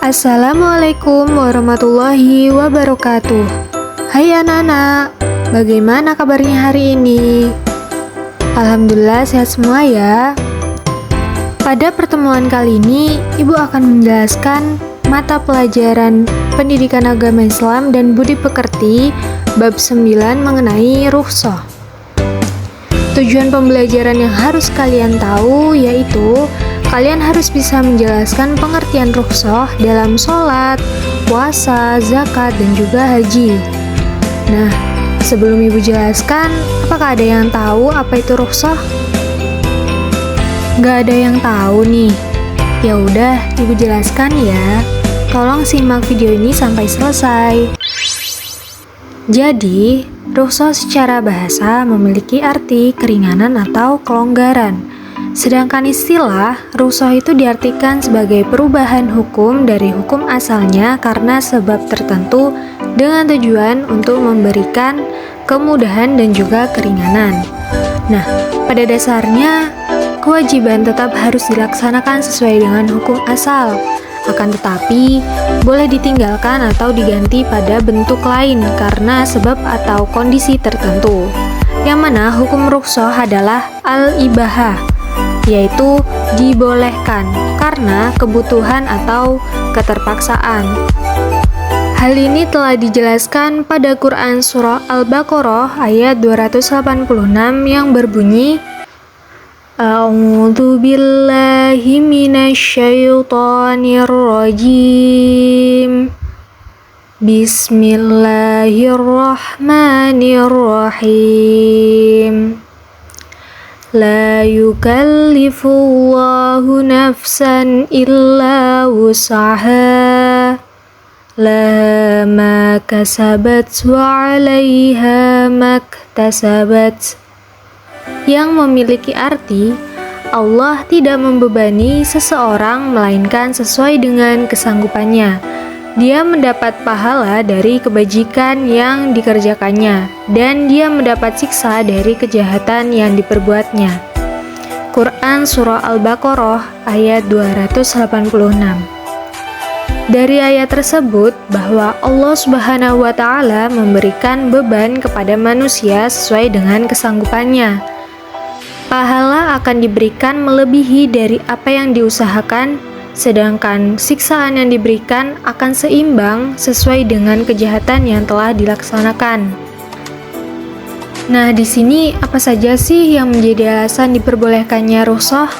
Assalamualaikum warahmatullahi wabarakatuh. Hai anak-anak, bagaimana kabarnya hari ini? Alhamdulillah sehat semua ya. Pada pertemuan kali ini, Ibu akan menjelaskan mata pelajaran Pendidikan Agama Islam dan Budi Pekerti bab 9 mengenai rukhsah. Tujuan pembelajaran yang harus kalian tahu yaitu kalian harus bisa menjelaskan pengertian rukhsah dalam sholat, puasa, zakat, dan juga haji. Nah, sebelum Ibu jelaskan, apakah ada yang tahu apa itu rukhsah? Gak ada yang tahu nih. Ya udah, Ibu jelaskan ya. Tolong simak video ini sampai selesai. Jadi, rukhsah secara bahasa memiliki arti keringanan atau kelonggaran. Sedangkan istilah rukhsah itu diartikan sebagai perubahan hukum dari hukum asalnya karena sebab tertentu dengan tujuan untuk memberikan kemudahan dan juga keringanan. Nah, pada dasarnya kewajiban tetap harus dilaksanakan sesuai dengan hukum asal. Akan tetapi, boleh ditinggalkan atau diganti pada bentuk lain karena sebab atau kondisi tertentu. Yang mana hukum rukhsah adalah al-ibahah, yaitu dibolehkan karena kebutuhan atau keterpaksaan. Hal ini telah dijelaskan pada Quran Surah Al-Baqarah ayat 286 yang berbunyi, A'udzu billahi minasyaitonir rajim. Bismillahirrahmanirrahim. La yukallifullahu nafsan illa wus'aha. Laha ma kasabat wa 'alaiha maktasabat. Yang memiliki arti, Allah tidak membebani seseorang melainkan sesuai dengan kesanggupannya. Dia mendapat pahala dari kebajikan yang dikerjakannya, dan dia mendapat siksa dari kejahatan yang diperbuatnya. Quran Surah Al-Baqarah ayat 286. Dari ayat tersebut bahwa Allah Subhanahu wa Ta'ala memberikan beban kepada manusia sesuai dengan kesanggupannya. Pahala akan diberikan melebihi dari apa yang diusahakan, sedangkan siksaan yang diberikan akan seimbang sesuai dengan kejahatan yang telah dilaksanakan. Nah, di sini apa saja sih yang menjadi alasan diperbolehkannya rukhsah?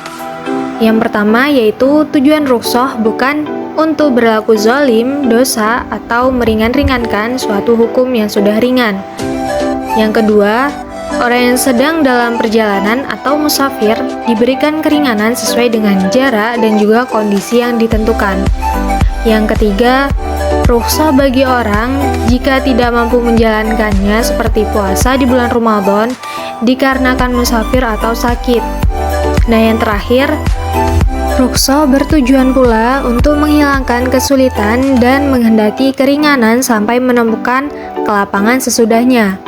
Yang pertama yaitu tujuan rukhsah bukan untuk berlaku zalim, dosa, atau meringan-ringankan suatu hukum yang sudah ringan. Yang kedua, orang yang sedang dalam perjalanan atau musafir diberikan keringanan sesuai dengan jarak dan juga kondisi yang ditentukan. Yang ketiga, rukhsah bagi orang jika tidak mampu menjalankannya seperti puasa di bulan Ramadan dikarenakan musafir atau sakit. Nah, yang terakhir, rukhsah bertujuan pula untuk menghilangkan kesulitan dan menghendaki keringanan sampai menemukan kelapangan sesudahnya.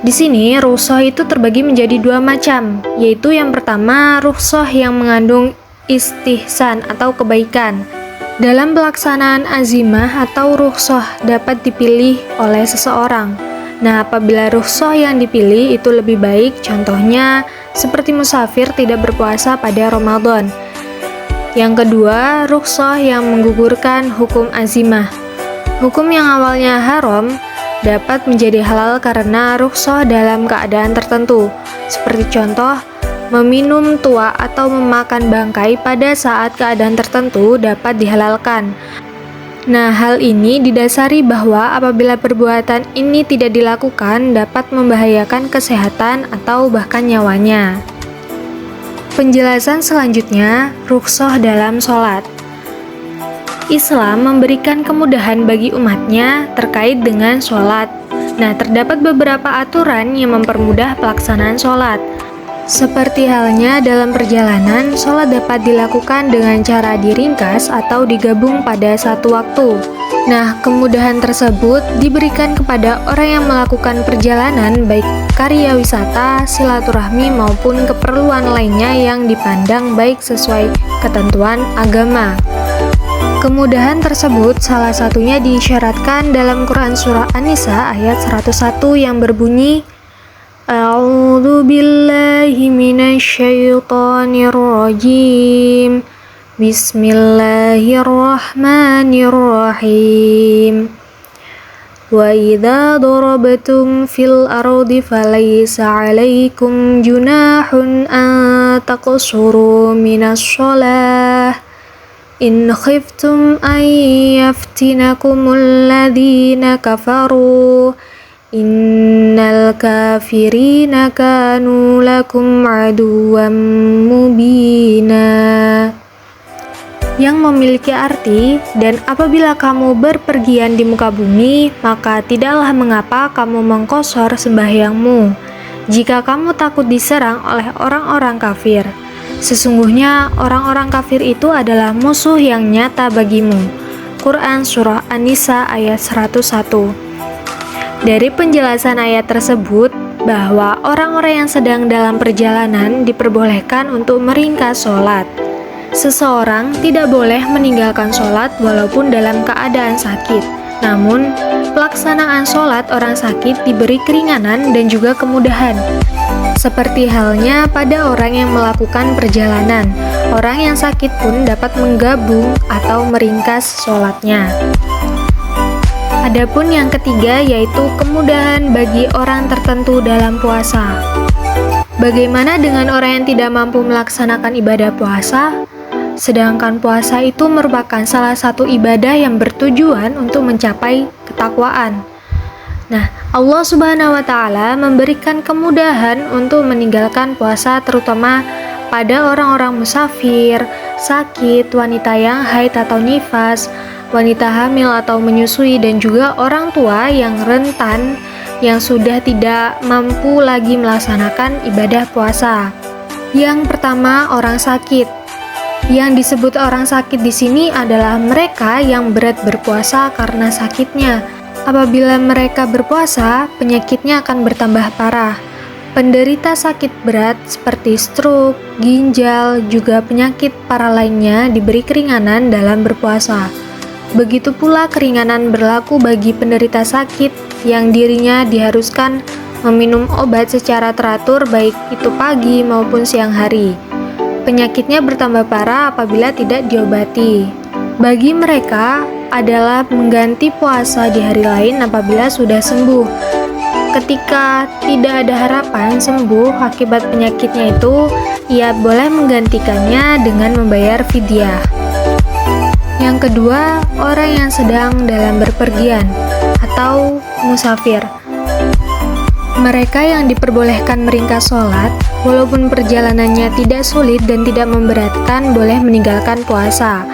Di sini, rukhsah itu terbagi menjadi dua macam, yaitu yang pertama, rukhsah yang mengandung istihsan atau kebaikan. Dalam pelaksanaan azimah atau rukhsah dapat dipilih oleh seseorang. Nah, apabila rukhsah yang dipilih itu lebih baik, contohnya seperti musafir tidak berpuasa pada Ramadan. Yang kedua, rukhsah yang menggugurkan hukum azimah. Hukum yang awalnya haram dapat menjadi halal karena rukhsah dalam keadaan tertentu, seperti contoh, meminum tua atau memakan bangkai pada saat keadaan tertentu dapat dihalalkan. Nah, hal ini didasari bahwa apabila perbuatan ini tidak dilakukan dapat membahayakan kesehatan atau bahkan nyawanya. Penjelasan selanjutnya, rukhsah dalam sholat. Islam memberikan kemudahan bagi umatnya terkait dengan sholat. Nah, terdapat beberapa aturan yang mempermudah pelaksanaan sholat. Seperti halnya dalam perjalanan, sholat dapat dilakukan dengan cara diringkas atau digabung pada satu waktu. Nah, kemudahan tersebut diberikan kepada orang yang melakukan perjalanan baik karya wisata, silaturahmi maupun keperluan lainnya yang dipandang baik sesuai ketentuan agama. Kemudahan tersebut salah satunya diisyaratkan dalam Quran Surah An-Nisa ayat 101 yang berbunyi, A'udzu billahi minasyaitonir rajim. Bismillahirrahmanirrahim. Wa idza darabtum fil ardi falaysa 'alaikum junahun an taqsuru minas shalah in khiftum an yaftinakumul ladzina kafaru innal kafirina kanu lakum aduwwan mubina. Yang memiliki arti, dan apabila kamu berpergian di muka bumi, maka tidaklah mengapa kamu mengkosor sembahyangmu, jika kamu takut diserang oleh orang-orang kafir. Sesungguhnya orang-orang kafir itu adalah musuh yang nyata bagimu. Quran Surah An-Nisa ayat 101. Dari penjelasan ayat tersebut, bahwa orang-orang yang sedang dalam perjalanan diperbolehkan untuk meringkas sholat. Seseorang tidak boleh meninggalkan sholat walaupun dalam keadaan sakit. Namun, pelaksanaan sholat orang sakit diberi keringanan dan juga kemudahan. Seperti halnya pada orang yang melakukan perjalanan, orang yang sakit pun dapat menggabung atau meringkas sholatnya. Adapun yang ketiga yaitu kemudahan bagi orang tertentu dalam puasa. Bagaimana dengan orang yang tidak mampu melaksanakan ibadah puasa? Sedangkan puasa itu merupakan salah satu ibadah yang bertujuan untuk mencapai ketakwaan. Nah, Allah Subhanahu wa Ta'ala memberikan kemudahan untuk meninggalkan puasa, terutama pada orang-orang musafir, sakit, wanita yang haid atau nifas, wanita hamil atau menyusui, dan juga orang tua yang rentan yang sudah tidak mampu lagi melaksanakan ibadah puasa. Yang pertama, orang sakit. Yang disebut orang sakit di sini adalah mereka yang berat berpuasa karena sakitnya. Apabila mereka berpuasa, penyakitnya akan bertambah parah. Penderita sakit berat seperti stroke, ginjal, juga penyakit parah lainnya diberi keringanan dalam berpuasa. Begitu pula keringanan berlaku bagi penderita sakit yang dirinya diharuskan meminum obat secara teratur baik itu pagi maupun siang hari. Penyakitnya bertambah parah apabila tidak diobati. Bagi mereka adalah mengganti puasa di hari lain apabila sudah sembuh. Ketika tidak ada harapan sembuh akibat penyakitnya itu, ia boleh menggantikannya dengan membayar fidyah. Yang kedua, orang yang sedang dalam berpergian atau musafir. Mereka yang diperbolehkan meringkas sholat, walaupun perjalanannya tidak sulit dan tidak memberatkan, boleh meninggalkan puasa.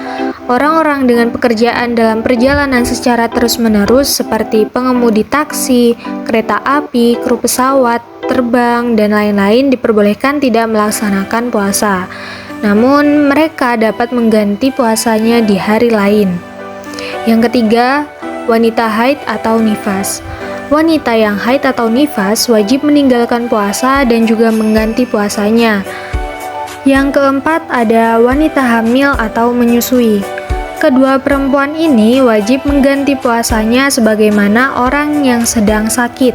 Orang-orang dengan pekerjaan dalam perjalanan secara terus-menerus seperti pengemudi taksi, kereta api, kru pesawat, terbang, dan lain-lain diperbolehkan tidak melaksanakan puasa. Namun, mereka dapat mengganti puasanya di hari lain. Yang ketiga, wanita haid atau nifas. Wanita yang haid atau nifas wajib meninggalkan puasa dan juga mengganti puasanya. Yang keempat ada wanita hamil atau menyusui. Kedua perempuan ini wajib mengganti puasanya sebagaimana orang yang sedang sakit.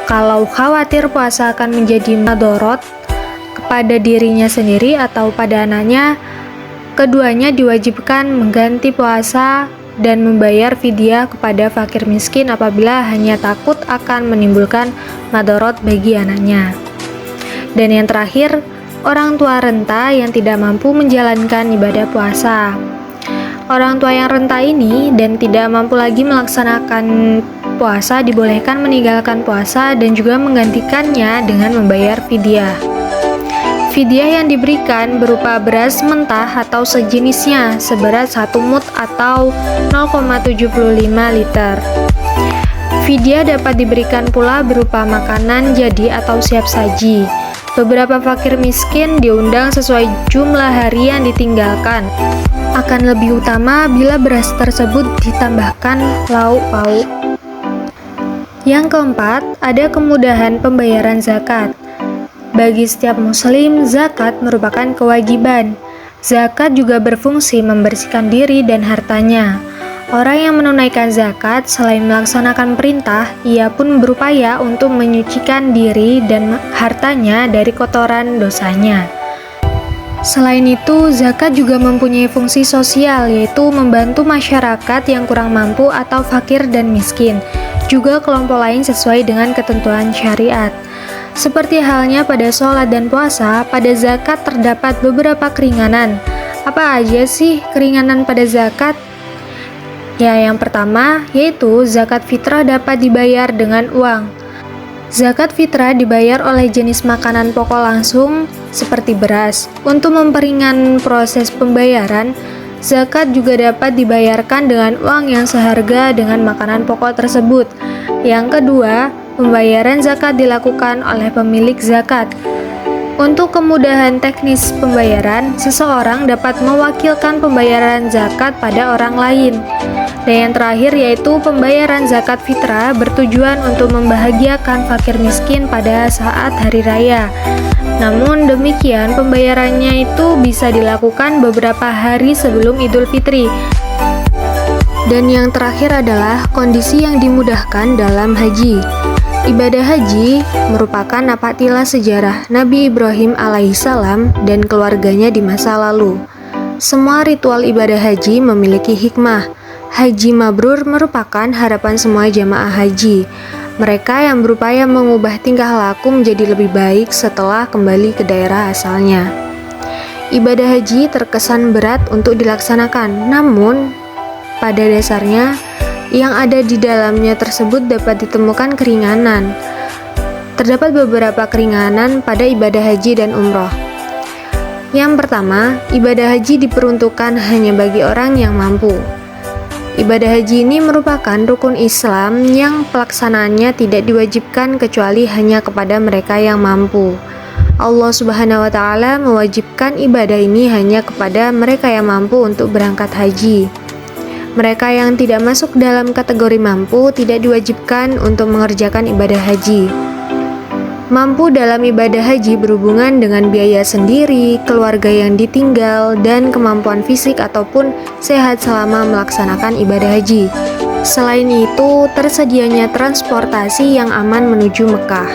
Kalau khawatir puasa akan menjadi madorot kepada dirinya sendiri atau pada anaknya, keduanya diwajibkan mengganti puasa dan membayar fidyah kepada fakir miskin apabila hanya takut akan menimbulkan madorot bagi anaknya. Dan yang terakhir, orang tua renta yang tidak mampu menjalankan ibadah puasa. Orang tua yang renta ini dan tidak mampu lagi melaksanakan puasa dibolehkan meninggalkan puasa dan juga menggantikannya dengan membayar fidyah. Fidyah yang diberikan berupa beras mentah atau sejenisnya seberat 1 mud atau 0,75 liter. Fidyah dapat diberikan pula berupa makanan jadi atau siap saji. Beberapa fakir miskin diundang sesuai jumlah hari yang ditinggalkan. Akan lebih utama bila beras tersebut ditambahkan lauk pauk. Yang keempat, ada kemudahan pembayaran zakat. Bagi setiap muslim, zakat merupakan kewajiban. Zakat juga berfungsi membersihkan diri dan hartanya. Orang yang menunaikan zakat selain melaksanakan perintah, ia pun berupaya untuk menyucikan diri dan hartanya dari kotoran dosanya. Selain itu, zakat juga mempunyai fungsi sosial, yaitu membantu masyarakat yang kurang mampu atau fakir dan miskin, juga kelompok lain sesuai dengan ketentuan syariat. Seperti halnya pada sholat dan puasa, pada zakat terdapat beberapa keringanan. Apa aja sih keringanan pada zakat? Ya, yang pertama yaitu zakat fitrah dapat dibayar dengan uang. Zakat fitrah dibayar oleh jenis makanan pokok langsung seperti beras. Untuk memperingan proses pembayaran, zakat juga dapat dibayarkan dengan uang yang seharga dengan makanan pokok tersebut. Yang kedua, pembayaran zakat dilakukan oleh pemilik zakat. Untuk kemudahan teknis pembayaran, seseorang dapat mewakilkan pembayaran zakat pada orang lain. Dan yang terakhir yaitu pembayaran zakat fitrah bertujuan untuk membahagiakan fakir miskin pada saat hari raya. Namun demikian, pembayarannya itu bisa dilakukan beberapa hari sebelum Idul Fitri. Dan yang terakhir adalah kondisi yang dimudahkan dalam haji. Ibadah haji merupakan napaktilas sejarah Nabi Ibrahim alaihissalam dan keluarganya di masa lalu. Semua ritual ibadah haji memiliki hikmah. Haji mabrur merupakan harapan semua jamaah haji. Mereka yang berupaya mengubah tingkah laku menjadi lebih baik setelah kembali ke daerah asalnya. Ibadah haji terkesan berat untuk dilaksanakan, namun pada dasarnya yang ada di dalamnya tersebut dapat ditemukan keringanan. Terdapat beberapa keringanan pada ibadah haji dan umroh. Yang pertama, ibadah haji diperuntukkan hanya bagi orang yang mampu. Ibadah haji ini merupakan rukun Islam yang pelaksanaannya tidak diwajibkan kecuali hanya kepada mereka yang mampu. Allah Subhanahu wa Ta'ala mewajibkan ibadah ini hanya kepada mereka yang mampu untuk berangkat haji. Mereka yang tidak masuk dalam kategori mampu tidak diwajibkan untuk mengerjakan ibadah haji. Mampu dalam ibadah haji berhubungan dengan biaya sendiri, keluarga yang ditinggal, dan kemampuan fisik ataupun sehat selama melaksanakan ibadah haji. Selain itu, tersedianya transportasi yang aman menuju Mekah.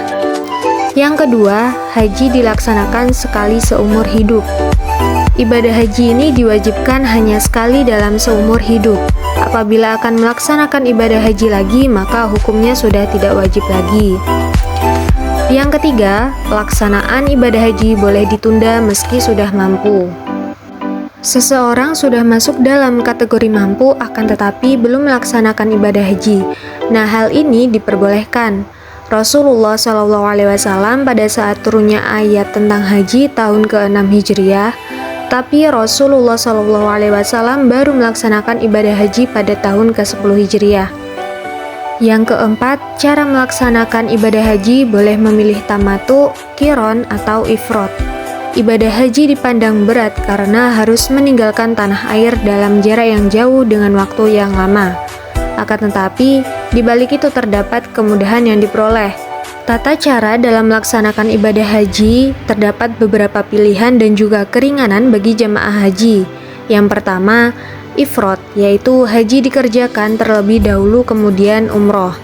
Yang kedua, haji dilaksanakan sekali seumur hidup. Ibadah haji ini diwajibkan hanya sekali dalam seumur hidup. Apabila akan melaksanakan ibadah haji lagi, maka hukumnya sudah tidak wajib lagi. Yang ketiga, pelaksanaan ibadah haji boleh ditunda meski sudah mampu. Seseorang sudah masuk dalam kategori mampu akan tetapi belum melaksanakan ibadah haji. Nah, hal ini diperbolehkan. Rasulullah SAW pada saat turunnya ayat tentang haji tahun ke-6 Hijriah, tapi Rasulullah SAW baru melaksanakan ibadah haji pada tahun ke-10 Hijriah. Yang keempat, cara melaksanakan ibadah haji boleh memilih tamatu, qiron, atau ifrod. Ibadah haji dipandang berat karena harus meninggalkan tanah air dalam jarak yang jauh dengan waktu yang lama. Akan tetapi, di balik itu terdapat kemudahan yang diperoleh. Tata cara dalam melaksanakan ibadah haji terdapat beberapa pilihan dan juga keringanan bagi jamaah haji. Yang pertama, ifrod, yaitu haji dikerjakan terlebih dahulu kemudian umroh.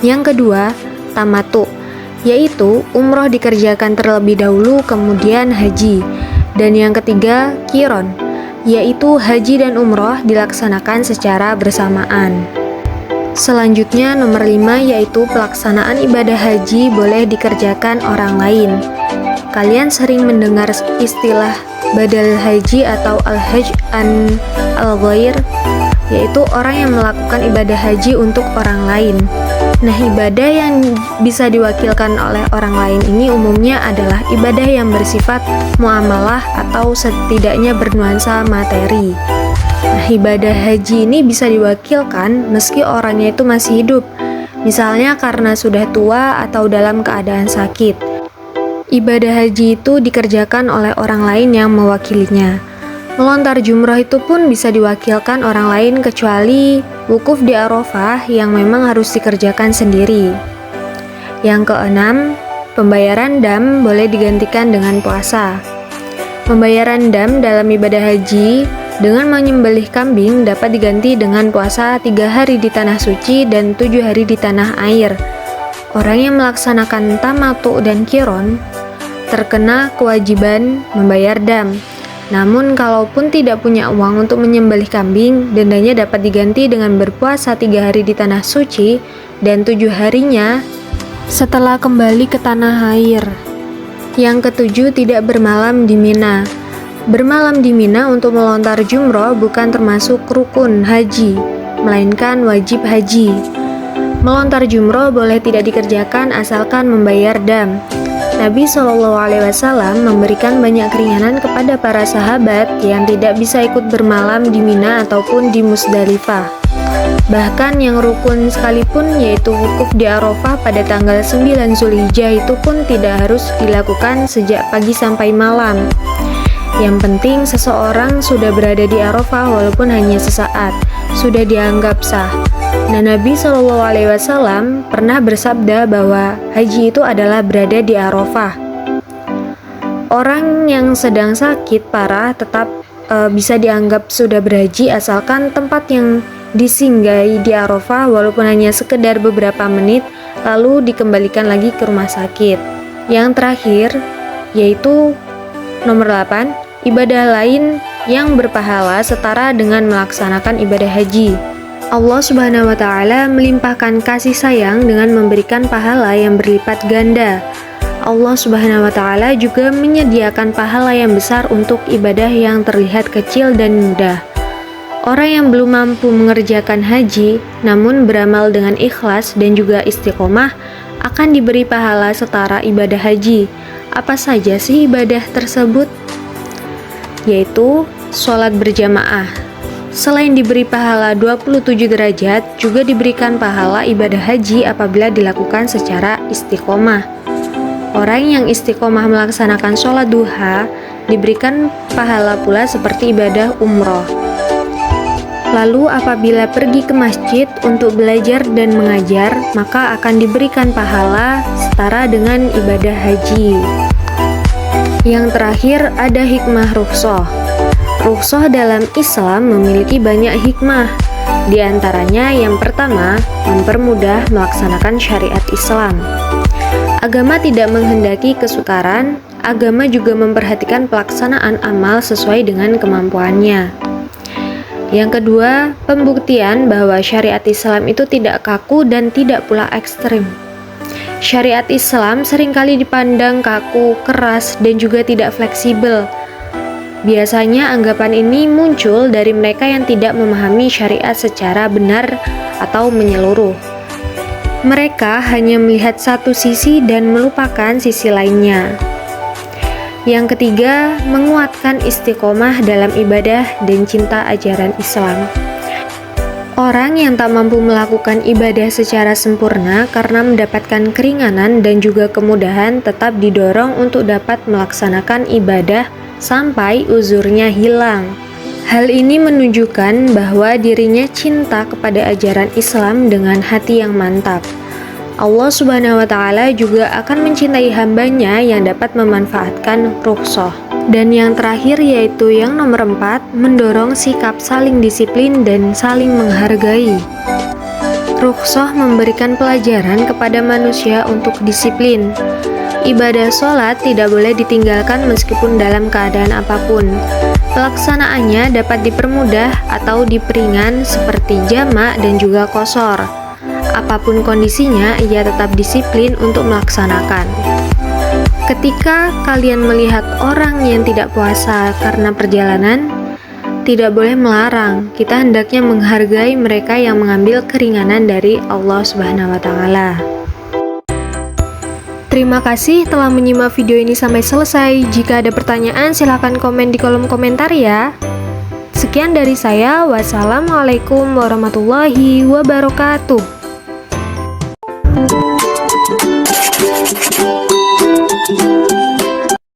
Yang kedua, tamatu, yaitu umroh dikerjakan terlebih dahulu kemudian haji. Dan yang ketiga, qiron, yaitu haji dan umroh dilaksanakan secara bersamaan. Selanjutnya nomor 5 yaitu pelaksanaan ibadah haji boleh dikerjakan orang lain. Kalian sering mendengar istilah badal haji atau al-hajj an al-ghair, yaitu orang yang melakukan ibadah haji untuk orang lain. Nah, ibadah yang bisa diwakilkan oleh orang lain ini umumnya adalah ibadah yang bersifat muamalah atau setidaknya bernuansa materi. Nah, ibadah haji ini bisa diwakilkan meski orangnya itu masih hidup, misalnya karena sudah tua atau dalam keadaan sakit. Ibadah haji itu dikerjakan oleh orang lain yang mewakilinya. Melontar jumrah itu pun bisa diwakilkan orang lain kecuali wukuf di Arafah yang memang harus dikerjakan sendiri. Yang keenam, pembayaran dam boleh digantikan dengan puasa. Pembayaran dam dalam ibadah haji dengan menyembelih kambing dapat diganti dengan puasa 3 hari di tanah suci dan 7 hari di tanah air. Orang yang melaksanakan tamatu dan kiron terkena kewajiban membayar dam. Namun kalaupun tidak punya uang untuk menyembelih kambing, dendanya dapat diganti dengan berpuasa 3 hari di tanah suci dan 7 harinya setelah kembali ke tanah air. Yang ketujuh, tidak bermalam di Mina. Bermalam di Mina untuk melontar jumroh bukan termasuk rukun haji, melainkan wajib haji. Melontar jumroh boleh tidak dikerjakan asalkan membayar dam. Nabi SAW memberikan banyak keringanan kepada para sahabat yang tidak bisa ikut bermalam di Mina ataupun di Musdalifah. Bahkan yang rukun sekalipun, yaitu wukuf di Arafah pada tanggal 9 Zulhijjah, itu pun tidak harus dilakukan sejak pagi sampai malam. Yang penting seseorang sudah berada di Arafah walaupun hanya sesaat, sudah dianggap sah. Dan Nabi SAW pernah bersabda bahwa haji itu adalah berada di Arafah. Orang yang sedang sakit parah tetap bisa dianggap sudah berhaji asalkan tempat yang disinggahi di Arafah walaupun hanya sekedar beberapa menit, lalu dikembalikan lagi ke rumah sakit. Yang terakhir yaitu nomor 8, ibadah lain yang berpahala setara dengan melaksanakan ibadah haji. Allah Subhanahu wa Ta'ala melimpahkan kasih sayang dengan memberikan pahala yang berlipat ganda. Allah Subhanahu wa Ta'ala juga menyediakan pahala yang besar untuk ibadah yang terlihat kecil dan mudah. Orang yang belum mampu mengerjakan haji, namun beramal dengan ikhlas dan juga istiqomah, akan diberi pahala setara ibadah haji. Apa saja sih ibadah tersebut? Yaitu sholat berjamaah. Selain diberi pahala 27 derajat, juga diberikan pahala ibadah haji apabila dilakukan secara istiqomah. Orang yang istiqomah melaksanakan sholat duha, diberikan pahala pula seperti ibadah umroh. Lalu apabila pergi ke masjid untuk belajar dan mengajar, maka akan diberikan pahala setara dengan ibadah haji. Yang terakhir ada hikmah rukhsah. Rukhsah dalam Islam memiliki banyak hikmah. Di antaranya yang pertama, mempermudah melaksanakan syariat Islam. Agama tidak menghendaki kesukaran, agama juga memperhatikan pelaksanaan amal sesuai dengan kemampuannya. Yang kedua, pembuktian bahwa syariat Islam itu tidak kaku dan tidak pula ekstrim. Syariat Islam seringkali dipandang kaku, keras, dan juga tidak fleksibel. Biasanya anggapan ini muncul dari mereka yang tidak memahami syariat secara benar atau menyeluruh. Mereka hanya melihat satu sisi dan melupakan sisi lainnya. Yang ketiga, menguatkan istiqomah dalam ibadah dan cinta ajaran Islam. Orang yang tak mampu melakukan ibadah secara sempurna karena mendapatkan keringanan dan juga kemudahan tetap didorong untuk dapat melaksanakan ibadah sampai uzurnya hilang. Hal ini menunjukkan bahwa dirinya cinta kepada ajaran Islam dengan hati yang mantap. Allah Subhanahu wa Ta'ala juga akan mencintai hambanya yang dapat memanfaatkan rukhsah. Dan yang terakhir yaitu yang nomor 4, mendorong sikap saling disiplin dan saling menghargai. Rukhsah memberikan pelajaran kepada manusia untuk disiplin. Ibadah sholat tidak boleh ditinggalkan meskipun dalam keadaan apapun. Pelaksanaannya dapat dipermudah atau diperingan seperti jamak dan juga qashar. Apapun kondisinya, ia tetap disiplin untuk melaksanakan. Ketika kalian melihat orang yang tidak puasa karena perjalanan, tidak boleh melarang. Kita hendaknya menghargai mereka yang mengambil keringanan dari Allah Subhanahu wa Ta'ala. Terima kasih telah menyimak video ini sampai selesai. Jika ada pertanyaan, silahkan komen di kolom komentar ya. Sekian dari saya. Wassalamualaikum warahmatullahi wabarakatuh.